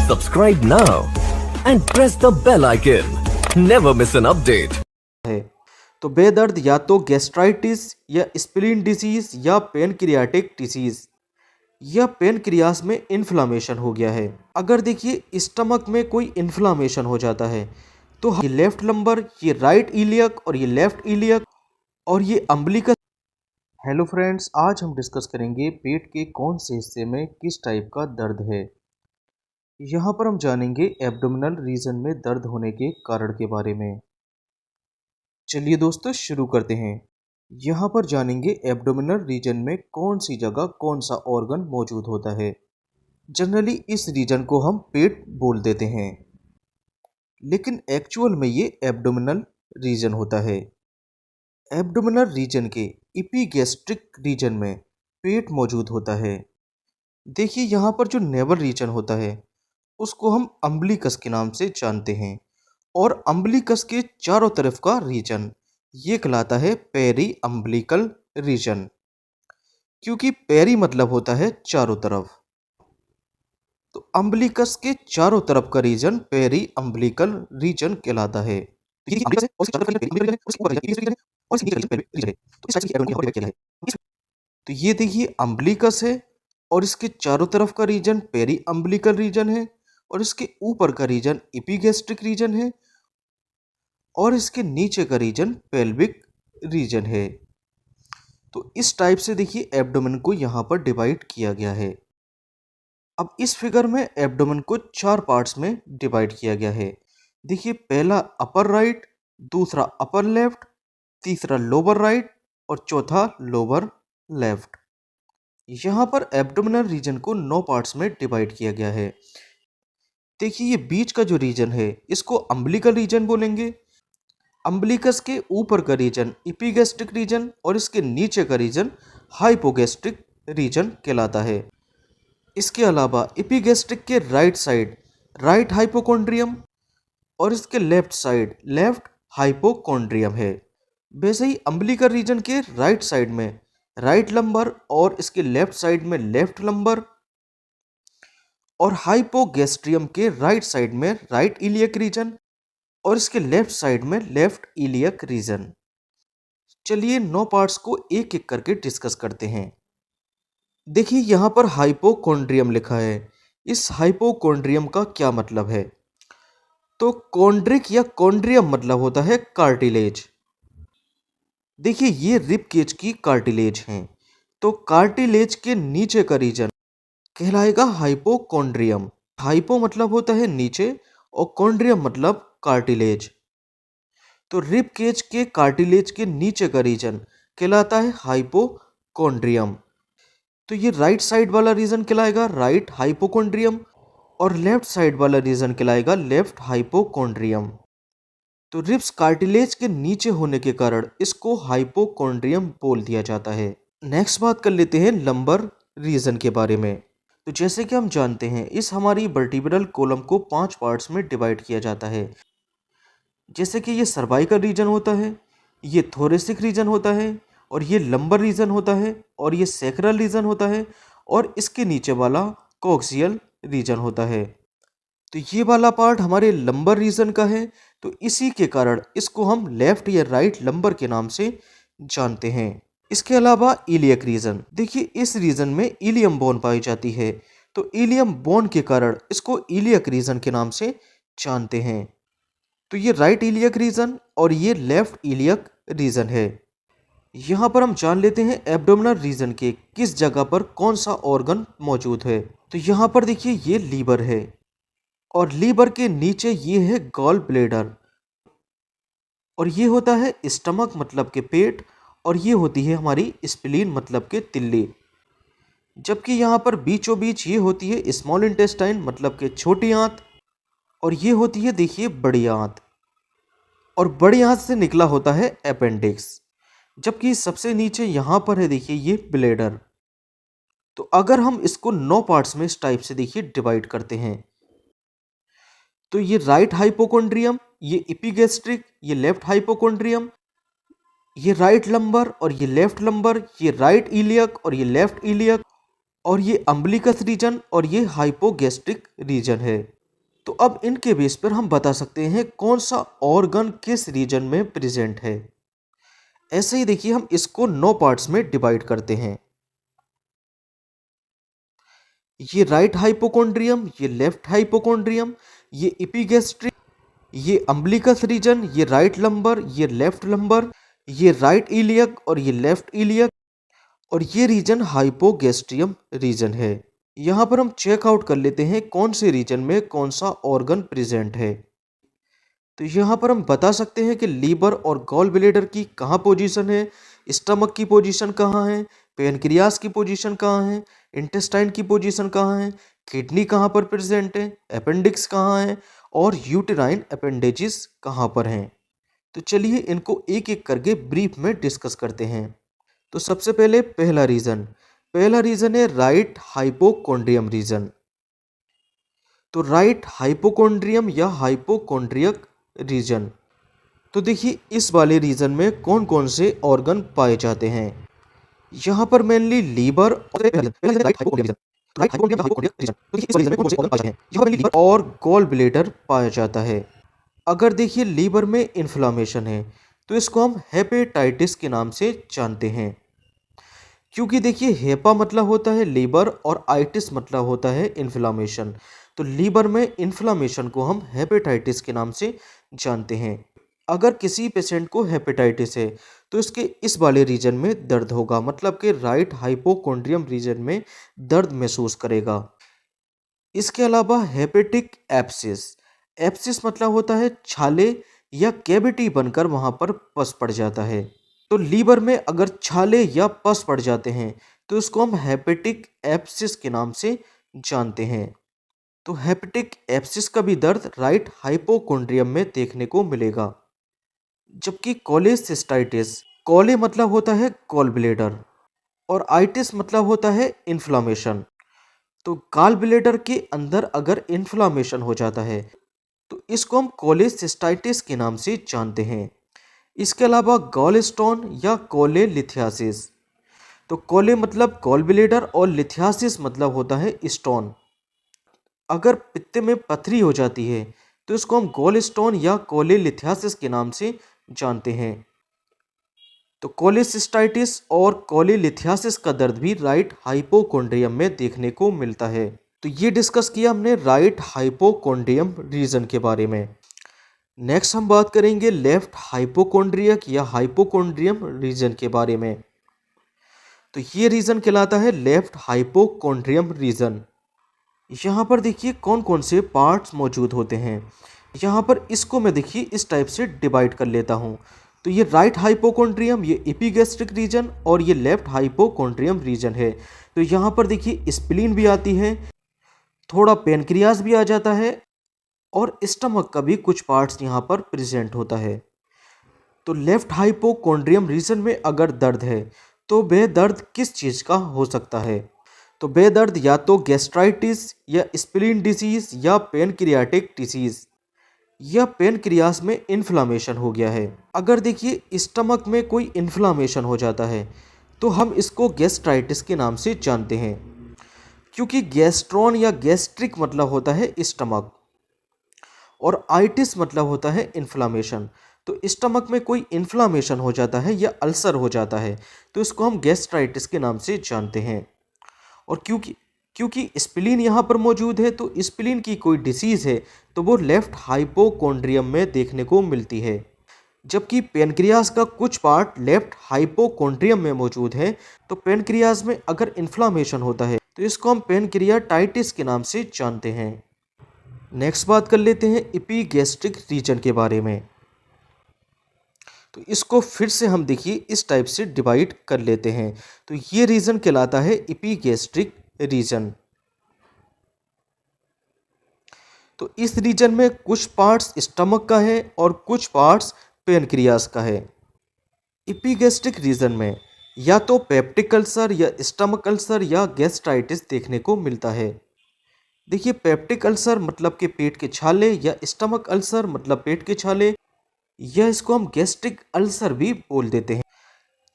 Subscribe now and press the bell icon. Never miss an update. है तो बेदर्द या तो गैस्ट्राइटिस या स्प्लीन डिसीज या पेनक्रियाटिक डिसीज या पेनक्रियास में इन्फ्लामेशन हो गया है। अगर देखिए स्टमक में कोई इन्फ्लामेशन हो जाता है तो ये लेफ्ट लंबर, ये राइट इलियक और ये लेफ्ट इलियक और ये अम्बिलिकस। हेलो फ्रेंड्स, आज हम डिस्कस करेंगे पेट के कौन से हिस्से में किस टाइप का दर्द है। यहाँ पर हम जानेंगे एब्डोमिनल रीजन में दर्द होने के कारण के बारे में। चलिए दोस्तों शुरू करते हैं। यहाँ पर जानेंगे एब्डोमिनल रीजन में कौन सी जगह कौन सा ऑर्गन मौजूद होता है। जनरली इस रीजन को हम पेट बोल देते हैं, लेकिन एक्चुअल में ये एब्डोमिनल रीजन होता है। एब्डोमिनल रीजन के इपीगैस्ट्रिक रीजन में पेट मौजूद होता है। देखिए यहाँ पर जो नेवल रीजन होता है उसको हम अम्बिलिकस के नाम से जानते हैं, और अम्बिलिकस के चारों तरफ का रीजन ये कहलाता है पेरी अम्बिलिकल रीजन, क्योंकि पेरी मतलब होता है चारों तरफ। तो अम्बिलिकस के चारों तरफ का रीजन पेरी अम्बिलिकल रीजन कहलाता है। तो ये देखिए अम्बिलिकस है और इसके चारों तरफ का रीजन पेरी अम्बिलिकल रीजन है, और इसके ऊपर का रीजन इपीगैस्ट्रिक रीजन है, और इसके नीचे का रीजन पेल्विक रीजन है। तो इस टाइप से देखिए एब्डोमेन को यहाँ पर डिवाइड किया गया है। अब इस फिगर में एब्डोमेन को चार पार्ट्स में डिवाइड किया गया है। देखिए पहला अपर राइट, दूसरा अपर लेफ्ट, तीसरा लोअर राइट और चौथा लोअर लेफ्ट। यहाँ पर एब्डोमिनल रीजन को 9 पार्ट्स में डिवाइड किया गया है। देखिए ये बीच का जो रीजन है इसको अम्बिलिकल रीजन बोलेंगे। अम्बिलिकस के ऊपर का रीजन इपीगैस्ट्रिक रीजन और इसके नीचे का रीजन हाइपोगैस्ट्रिक रीजन कहलाता है। इसके अलावा इपीगैस्ट्रिक के राइट साइड राइट हाइपोकॉन्ड्रियम और इसके लेफ्ट साइड लेफ्ट हाइपोकॉन्ड्रियम है। वैसे ही अम्बिलिकल रीजन के राइट साइड में राइट लंबर और इसके लेफ्ट साइड में लेफ्ट लंबर, और हाइपोगैस्ट्रियम के राइट साइड में राइट इलियक रीजन और इसके लेफ्ट साइड में लेफ्ट इलियक रीजन। चलिए 9 पार्ट्स को एक एक करके डिस्कस करते हैं। देखिए यहाँ पर हाइपोकॉन्ड्रियम लिखा है। इस हाइपोकॉन्ड्रियम का क्या मतलब है? तो कॉन्ड्रिक या कॉन्ड्रियम मतलब होता है कार्टिलेज। देखिए ये रिब केज की कार्टिलेज हैं, तो कार्टिलेज के नीचे का रीजन कहलाएगा हाइपोकॉन्ड्रियम। हाइपो मतलब होता है नीचे और कॉन्ड्रियम मतलब कार्टिलेज। तो रिब केज के कार्टिलेज के नीचे का रीजन कहलाता है हाइपोकॉन्ड्रियम। तो ये राइट साइड वाला रीजन कहलाएगा राइट हाइपोकॉन्ड्रियम और लेफ्ट साइड वाला रीजन कहलाएगा लेफ्ट हाइपोकॉन्ड्रियम। तो रिब्स कार्टिलेज के नीचे होने के कारण इसको हाइपोकॉन्ड्रियम बोल दिया जाता है। नेक्स्ट बात कर लेते हैं लंबर रीजन के बारे में। तो जैसे कि हम जानते हैं इस हमारी वर्टिब्रल कॉलम को 5 पार्ट्स में डिवाइड किया जाता है। जैसे कि ये सर्वाइकल रीजन होता है, ये थोरेसिक रीजन होता है, और ये लंबर रीजन होता है, और ये सैक्रल रीजन होता है, और इसके नीचे वाला कोक्सियल रीजन होता है। तो ये वाला पार्ट हमारे लंबर रीजन का है, तो इसी के कारण इसको हम लेफ्ट या राइट लंबर के नाम से जानते हैं। इसके अलावा इलियक रीजन, देखिए इस रीजन में इलियम बोन पाई जाती है, तो इलियम बोन के कारण इसको इलियक रीजन के नाम से जानते हैं। तो ये राइट इलियक रीजन और ये लेफ्ट इलियक रीजन है। यहाँ पर हम जान लेते हैं एब्डोमिनल रीजन के किस जगह पर कौन सा ऑर्गन मौजूद है। तो यहाँ पर देखिए ये लीवर है, और लीवर के नीचे ये है गॉल ब्लेडर, और ये होता है स्टमक मतलब के पेट, और ये होती है हमारी स्प्लीन मतलब के तिल्ली। जबकि यहाँ पर बीचों बीच ये होती है स्मॉल इंटेस्टाइन मतलब के छोटी आंत, और ये होती है देखिए बड़ी आंत, और बड़ी आंत से निकला होता है अपेंडिक्स। जबकि सबसे नीचे यहाँ पर है देखिए ये ब्लेडर। तो अगर हम इसको 9 पार्ट्स में इस टाइप से देखिए डिवाइड करते हैं, तो ये राइट हाइपोकॉन्ड्रियम, ये इपीगैस्ट्रिक, ये लेफ्ट हाइपोकॉन्ड्रियम, ये राइट लंबर और ये लेफ्ट लंबर, ये राइट इलियक और ये लेफ्ट इलियक, और ये अम्बिलिकस रीजन और ये हाइपोगैस्ट्रिक रीजन है। तो अब इनके बेस पर हम बता सकते हैं कौन सा ऑर्गन किस रीजन में प्रेजेंट है। ऐसे ही देखिए हम इसको 9 पार्ट्स में डिवाइड करते हैं। ये राइट हाइपोकॉन्ड्रियम, ये लेफ्ट हाइपोकॉन्ड्रियम, ये एपिगैस्ट्रिक, ये अम्बिलिकस रीजन, ये राइट लंबर, ये लेफ्ट लंबर, ये राइट इलियक और ये लेफ्ट इलियक, और ये रीजन हाइपोगैस्ट्रियम रीजन है। यहाँ पर हम चेक आउट कर लेते हैं कौन से रीजन में कौन सा ऑर्गन प्रेजेंट है। तो यहाँ पर हम बता सकते हैं कि लीवर और गॉल ब्लैडर की कहाँ पोजीशन है, स्टमक की पोजीशन कहाँ है, पेनक्रियास की पोजीशन कहाँ है, इंटेस्टाइन की पोजीशन कहाँ है, किडनी कहाँ पर प्रेजेंट है, अपेंडिक्स कहाँ है और यूटेराइन अपेंडेजिस कहाँ पर हैं। तो चलिए इनको एक एक करके ब्रीफ में डिस्कस करते हैं। तो सबसे पहले पहला रीजन है राइट हाइपोकॉन्ड्रियम रीजन। तो राइट हाइपोकॉन्ड्रियम या हाइपोकॉन्ड्रियक रीजन, तो देखिए इस वाले रीजन में कौन कौन से ऑर्गन पाए जाते हैं। यहाँ पर मेनली लीवर और गॉल ब्लैडर पाया जाता है। अगर देखिए लीवर में इन्फ्लामेशन है तो इसको हम हेपेटाइटिस के नाम से जानते हैं, क्योंकि देखिए हेपा मतलब होता है लीवर और आइटिस मतलब होता है इन्फ्लामेशन। तो लीवर में इन्फ्लामेशन को हम हेपेटाइटिस के नाम से जानते हैं। अगर किसी पेशेंट को हेपेटाइटिस है तो इसके इस वाले रीजन में दर्द होगा, मतलब कि राइट हाइपोकॉन्ड्रियम रीजन में दर्द महसूस करेगा। इसके अलावा हेपेटिक एप्सिस, एप्सिस मतलब होता है छाले या कैविटी बनकर वहां पर पस पड़ जाता है। तो लीवर में अगर छाले या पस पड़ जाते हैं तो इसको हम हेपेटिक एप्सिस के नाम से जानते हैं। तो हेपेटिक एप्सिस का भी दर्द राइट हाइपोकॉन्ड्रियम में देखने को मिलेगा। जबकि कोलेसिस्टाइटिस, कोले मतलब होता है गॉल ब्लैडर और आइटिस मतलब होता है इन्फ्लामेशन। तो गॉल ब्लैडर के अंदर अगर इन्फ्लामेशन हो जाता है तो इसको हम कोलेसिस्टाइटिस के नाम से जानते हैं। इसके अलावा गॉल स्टोन या कोलेलिथियासिस, तो कोले मतलब गॉल ब्लैडर और लिथियासिस मतलब होता है स्टोन। अगर पित्त में पथरी हो जाती है तो इसको हम गॉल स्टोन या कोलेलिथियासिस के नाम से जानते हैं। तो कोलेसिस्टाइटिस और कोलेलिथियासिस का दर्द भी राइट हाइपोकॉन्ड्रियम में देखने को मिलता है। तो ये डिस्कस किया हमने राइट हाइपोकॉन्ड्रियम रीजन के बारे में। नेक्स्ट हम बात करेंगे लेफ्ट हाइपोकॉन्ड्रियक या हाइपोकॉन्ड्रियम रीजन के बारे में। तो ये रीजन कहलाता है लेफ्ट हाइपोकॉन्ड्रियम रीजन। यहाँ पर देखिए कौन कौन से पार्ट्स मौजूद होते हैं। यहाँ पर इसको मैं देखिए इस टाइप से डिवाइड कर लेता हूँ। तो ये राइट हाइपोकॉन्ड्रियम, ये एपिगैस्ट्रिक रीजन और ये लेफ्ट हाइपोकॉन्ड्रियम रीजन है। तो यहाँ पर देखिए स्प्लीन भी आती है, थोड़ा पेनक्रियास भी आ जाता है और स्टमक का भी कुछ पार्ट्स यहाँ पर प्रेजेंट होता है। तो लेफ्ट हाइपोकॉन्ड्रियम रीजन में अगर दर्द है तो वह दर्द किस चीज़ का हो सकता है। तो वह दर्द या तो गैस्ट्राइटिस या स्प्लीन डिसीज या पेनक्रियाटिक डिसीज या पेनक्रियास में इन्फ्लामेशन हो गया है। अगर देखिए स्टमक में कोई इन्फ्लामेशन हो जाता है तो हम इसको गैस्ट्राइटिस के नाम से जानते हैं, क्योंकि गैस्ट्रॉन या गैस्ट्रिक मतलब होता है स्टमक और आइटिस मतलब होता है इन्फ्लामेशन। तो स्टमक में कोई इन्फ्लामेशन हो जाता है या अल्सर हो जाता है तो इसको हम गैस्ट्राइटिस के नाम से जानते हैं। और क्योंकि क्योंकि स्प्लीन यहाँ पर मौजूद है तो स्प्लीन की कोई डिसीज़ है तो वो लेफ्ट हाइपोकॉन्ड्रियम में देखने को मिलती है। जबकि पेनक्रियास का कुछ पार्ट लेफ्ट हाइपोकॉन्ड्रियम में मौजूद है। तो पेनक्रियास में अगर इन्फ्लामेशन होता है तो इसको हम पेनक्रियाटाइटिस के नाम से जानते हैं। नेक्स्ट बात कर लेते हैं एपिगैस्ट्रिक रीजन के बारे में। तो इसको फिर से हम देखिए इस टाइप से डिवाइड कर लेते हैं। तो ये रीजन कहलाता है एपिगैस्ट्रिक रीजन। तो इस रीजन में कुछ पार्ट्स स्टमक का है और कुछ पार्ट्स पेनक्रियास का है। एपिगैस्ट्रिक रीजन में या तो पेप्टिक अल्सर या स्टमक अल्सर या गैस्ट्राइटिस देखने को मिलता है। देखिए पेप्टिक अल्सर मतलब कि पेट के छाले या स्टमक अल्सर मतलब पेट के छाले, या इसको हम गैस्ट्रिक अल्सर भी बोल देते हैं।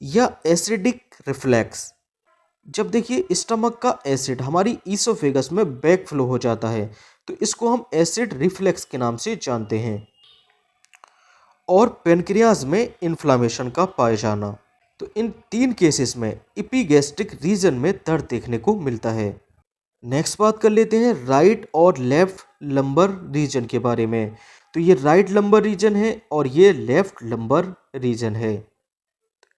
या एसिडिक रिफ्लैक्स, जब देखिए स्टमक का एसिड हमारी ईसोफेगस में बैक फ्लो हो जाता है तो इसको हम एसिड रिफ्लेक्स के नाम से जानते हैं। और पेनक्रियाज में इन्फ्लामेशन का पाया जाना। तो इन 3 केसेस में इपीगैस्ट्रिक रीजन में दर्द देखने को मिलता है। नेक्स्ट बात कर लेते हैं राइट और लेफ्ट लंबर रीजन के बारे में। तो ये राइट लंबर रीजन है और ये लेफ्ट लंबर रीजन है।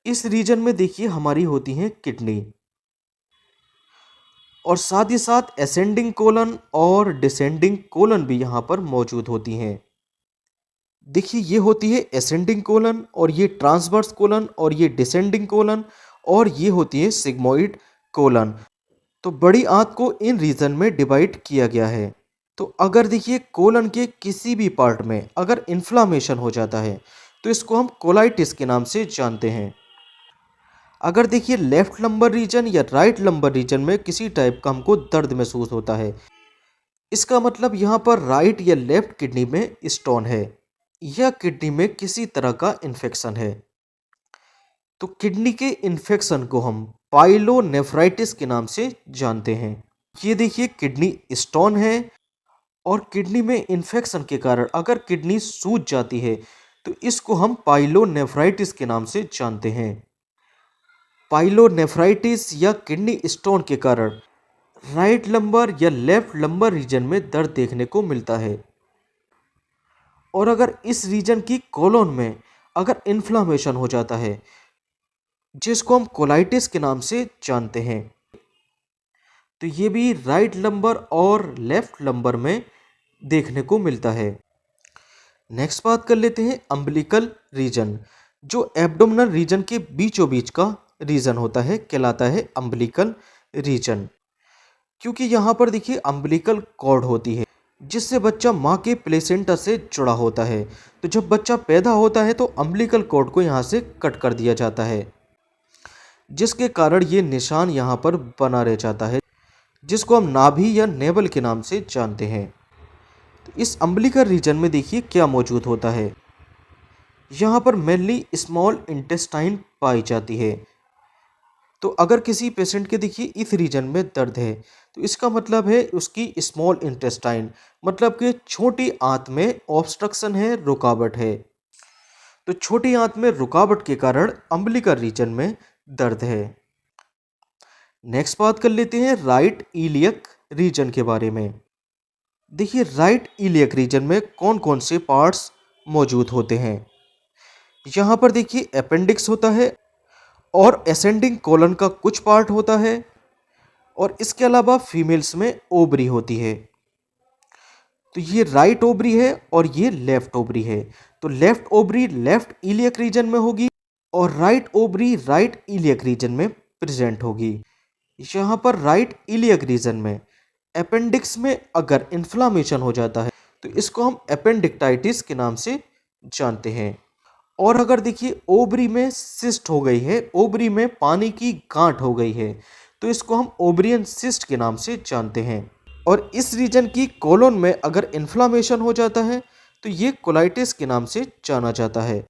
इस रीजन में देखिए हमारी होती है किडनी, और साथ ही साथ असेंडिंग कोलन और डिसेंडिंग कोलन भी यहाँ पर मौजूद होती हैं। देखिए ये होती है असेंडिंग कोलन, और ये ट्रांसवर्स कोलन, और ये डिसेंडिंग कोलन, और ये होती है सिग्मोइड कोलन। तो बड़ी आंत को इन रीजन में डिवाइड किया गया है। तो अगर देखिए कोलन के किसी भी पार्ट में अगर इन्फ्लामेशन हो जाता है तो इसको हम कोलाइटिस के नाम से जानते हैं। अगर देखिए लेफ्ट लंबर रीजन या राइट लंबर रीजन में किसी टाइप का हमको दर्द महसूस होता है, इसका मतलब यहाँ पर राइट या लेफ्ट किडनी में स्टोन है या किडनी में किसी तरह का इन्फेक्शन है। तो किडनी के इन्फेक्शन को हम पाइलोनेफ्राइटिस के नाम से जानते हैं। ये देखिए किडनी स्टोन है, और किडनी में इन्फेक्शन के कारण अगर किडनी सूज जाती है तो इसको हम पाइलोनेफ्राइटिस के नाम से जानते हैं। पाइलोनेफ्राइटिस या किडनी स्टोन के कारण राइट लंबर या लेफ्ट लंबर रीजन में दर्द देखने को मिलता है। और अगर इस रीजन की कोलन में अगर इन्फ्लामेशन हो जाता है, जिसको हम कोलाइटिस के नाम से जानते हैं, तो ये भी राइट लंबर और लेफ्ट लंबर में देखने को मिलता है। नेक्स्ट बात कर लेते हैं अम्बिलिकल रीजन, जो एब्डोमिनल रीजन के बीचों बीच का रीजन होता है, कहलाता है अम्बिलिकल रीजन। क्योंकि यहाँ पर देखिए अम्बिलिकल कॉर्ड होती है जिससे बच्चा माँ के प्लेसेंटा से जुड़ा होता है। तो जब बच्चा पैदा होता है तो अम्बिलिकल कॉर्ड को यहाँ से कट कर दिया जाता है, जिसके कारण ये निशान यहाँ पर बना रह जाता है, जिसको हम नाभि या नेवल के नाम से जानते हैं। तो इस अम्बिलिकल रीजन में देखिए क्या मौजूद होता है। यहाँ पर मेनली स्मॉल इंटेस्टाइन पाई जाती है। तो अगर किसी पेशेंट के देखिए इस रीजन में दर्द है तो इसका मतलब है उसकी स्मॉल इंटेस्टाइन मतलब कि छोटी आंत में ऑब्स्ट्रक्शन है, रुकावट है। तो छोटी आंत में रुकावट के कारण अम्बिलिकल रीजन में दर्द है। नेक्स्ट बात कर लेते हैं राइट इलियक रीजन के बारे में। देखिए राइट इलियक रीजन में कौन कौन से पार्ट्स मौजूद होते हैं। यहाँ पर देखिए अपेंडिक्स होता है और असेंडिंग कोलन का कुछ पार्ट होता है, और इसके अलावा फीमेल्स में ओवरी होती है। तो ये राइट ओवरी है और ये लेफ्ट ओवरी है। तो left ovary left iliac region में होगी और right ovary right iliac region में प्रेजेंट होगी। यहाँ पर राइट इलियक रीजन में अपेंडिक्स में अगर इन्फ्लामेशन हो जाता है तो इसको हम अपेंडिक्टाइटिस के नाम से जानते हैं। और अगर देखिए ओवरी में सिस्ट हो गई है, ओवरी में पानी की गांठ हो गई है, तो इसको हम ओवरियन सिस्ट के नाम से जानते हैं। और इस रीजन की कोलन में अगर इन्फ्लामेशन हो जाता है तो ये कोलाइटिस के नाम से जाना जाता है।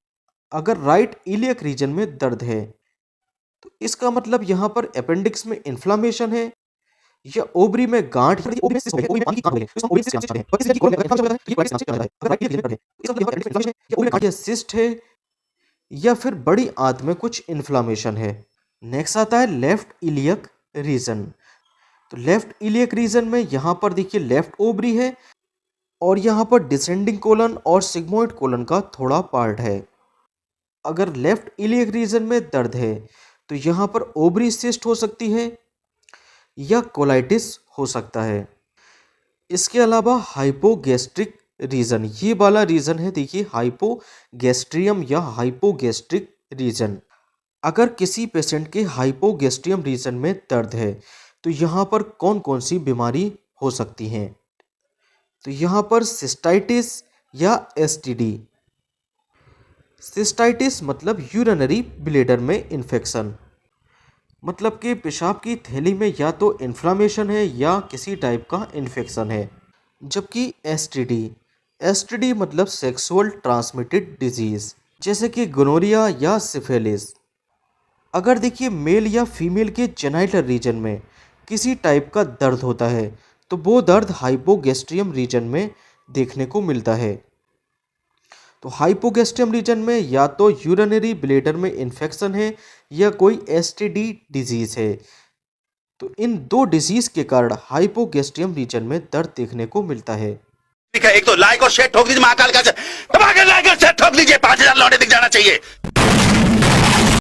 अगर राइट इलियक रीजन में दर्द है तो इसका मतलब यहाँ पर अपेंडिक्स में इन्फ्लामेशन है या ओवरी में गांठ है, ओवरी में सिस्ट है, ओवरी में पानी की गांठ है, इसको ओवरी सिस्ट के नाम से जानते हैं। और इस रीजन की कोलन में अगर इन्फ्लामेशन हो जाता है ये कोलाइटिस के नाम से जाना जाता है। अगर राइट इलियक रीजन में दर्द है तो इसका मतलब यहाँ पर इन्फ्लामेशन है या ओवरी में गांठ या सिस्ट है या फिर बड़ी आंत में कुछ इन्फ्लामेशन है। नेक्स्ट आता है लेफ्ट इलियक रीजन। तो लेफ्ट इलियक रीजन में यहाँ पर देखिए लेफ्ट ओवरी है और यहाँ पर डिसेंडिंग कोलन और सिग्मोइड कोलन का थोड़ा पार्ट है। अगर लेफ्ट इलियक रीजन में दर्द है तो यहाँ पर ओवरी सिस्ट हो सकती है या कोलाइटिस हो सकता है। इसके अलावा हाइपोगैस्ट्रिक रीजन, ये वाला रीजन है देखिए हाइपोगैस्ट्रियम या हाइपोगैस्ट्रिक रीजन। अगर किसी पेशेंट के हाइपोगैस्ट्रियम रीजन में दर्द है तो यहाँ पर कौन कौन सी बीमारी हो सकती हैं। तो यहाँ पर सिस्टाइटिस या एसटीडी। सिस्टाइटिस मतलब यूरिनरी ब्लैडर में इन्फेक्शन, मतलब कि पेशाब की थैली में या तो इन्फ्लामेशन है या किसी टाइप का इन्फेक्शन है। जबकि एसटीडी मतलब सेक्सुअल ट्रांसमिटेड डिजीज, जैसे कि गोनोरिया या सिफिलिस। अगर देखिए मेल या फीमेल के जेनाइटल रीजन में किसी टाइप का दर्द होता है तो वो दर्द हाइपोगैस्ट्रियम रीजन में देखने को मिलता है। तो हाइपोगैस्ट्रियम रीजन में या तो यूरिनरी ब्लैडर में इन्फेक्शन है या कोई एसटीडी डिजीज है। तो इन दो डिजीज के कारण हाइपोगैस्ट्रियम रीजन में दर्द देखने को मिलता है। एक तो लाइक और शेयर ठोक दीजिए, महाकाल का दबा के लाइक और शेयर ठोक दीजिए, 5000 लौटे दिख जाना चाहिए।